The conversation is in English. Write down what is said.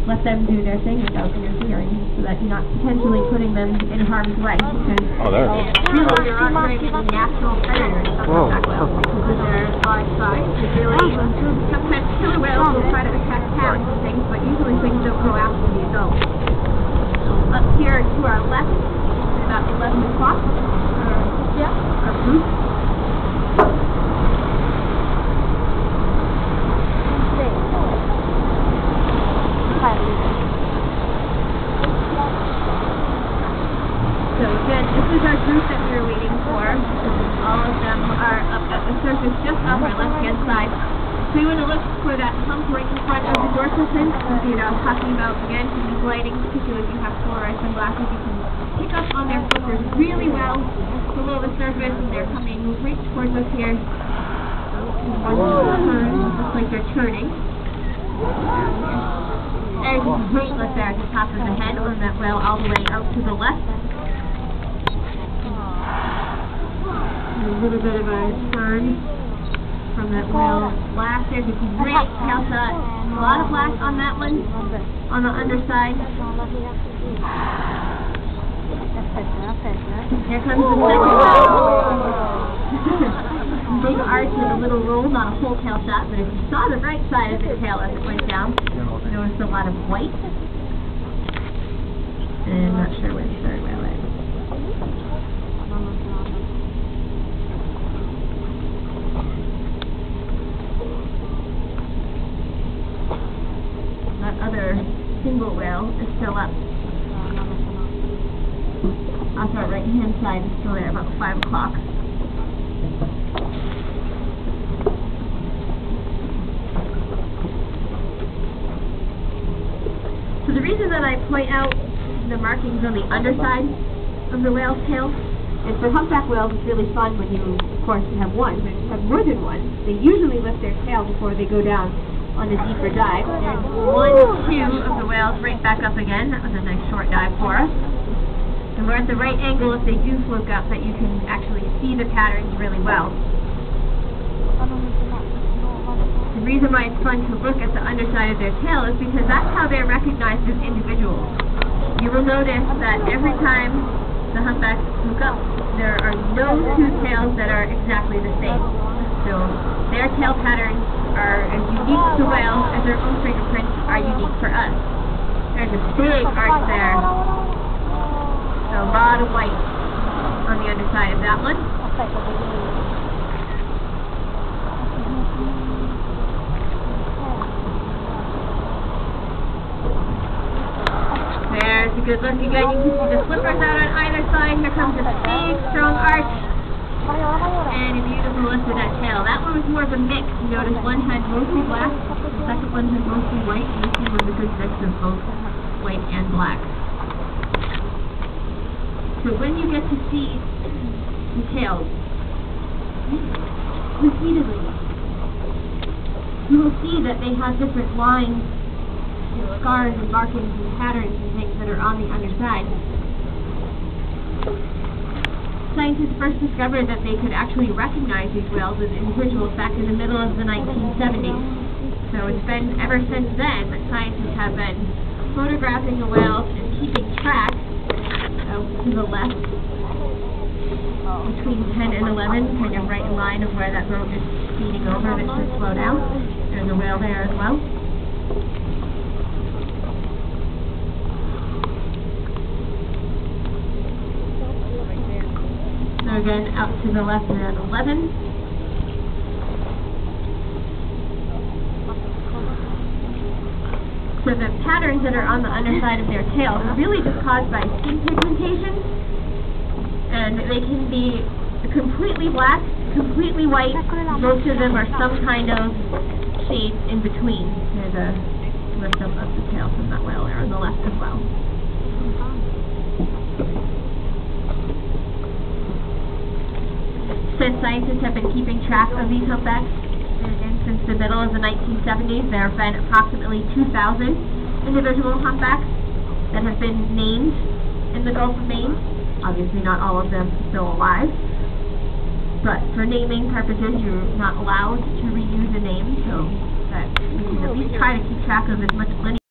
let them do their thing without interfering, so that you're not potentially putting them in harm's way. Because really, there aren't very many natural predators of humpback whales because of their large size. Sometimes killer whales will try to attack calves and things, but usually things don't go after the adults. Up here to our left, about 11 o'clock, our group. So again, this is our group that we were waiting for. All of them are up at the surface just off our left-hand side. So you want to look for that hump right in front of the dorsal fin. You know, talking about, again, these lighting, particularly if you have polarized sunglasses, you can pick up on their flippers really well below the surface, and they're coming right towards us here. Looks like they're turning. There's a great look there at the top of the head on that whale all the way out to the left. A little bit of a turn from that whale black. There's a great tail shot. A lot of black on that one, on the underside. Here comes the second whale. Big arch with a little roll, not a whole tail shot, but if you saw the right side of the tail as it went down, you noticed a lot of white. And I'm not sure where the third whale is. That other single whale is still up. Off our right-hand side is still there, about 5 o'clock. So the reason that I point out the markings on the underside of the whale's tail is for humpback whales it's really fun when you, of course, have one, but if you have more than one, they usually lift their tail before they go down on a deeper dive. There's 1, 2 of the whales right back up again. That was a nice short dive for us. And we're at the right angle if they do fluke up that you can actually see the patterns really well. The reason why it's fun to look at the underside of their tail is because that's how they're recognized as individuals. You will notice that every time the humpbacks fluke up, there are no 2 tails that are exactly the same. So their tail patterns are as unique to whales as their own fingerprints are unique for us. There's a big arch there. So a lot of white on the underside of that one. There's a good look again. You can see the flippers out on either side. Here comes a big, strong arch. And a beautiful lift of that tail. That one was more of a mix. You notice one had mostly black, the second one had mostly white, and this one was a good mix of both white and black. So when you get to see the tails repeatedly, you will see that they have different lines, scars and markings and patterns and things that are on the underside. Scientists first discovered that they could actually recognize these whales as individuals back in the middle of the 1970s. So it's been ever since then that scientists have been photographing the whales and keeping track to the left between 10 and 11, kind of right in line of where that boat is speeding over and it should slow down. There's a whale there as well. So again, out to the left at 11. So the patterns that are on the underside of their tail are really just caused by skin pigmentation, and they can be completely black, completely white. Most of them are some kind of shade in between. There's a lift up of the tail from that whale there on the left as well. Since scientists have been keeping track of these humpbacks, since the middle of the 1970s, there have been approximately 2,000 individual humpbacks that have been named in the Gulf of Maine. Obviously not all of them still alive, but for naming purposes you're not allowed to reuse a name, so that we can at least try to keep track of as much lineage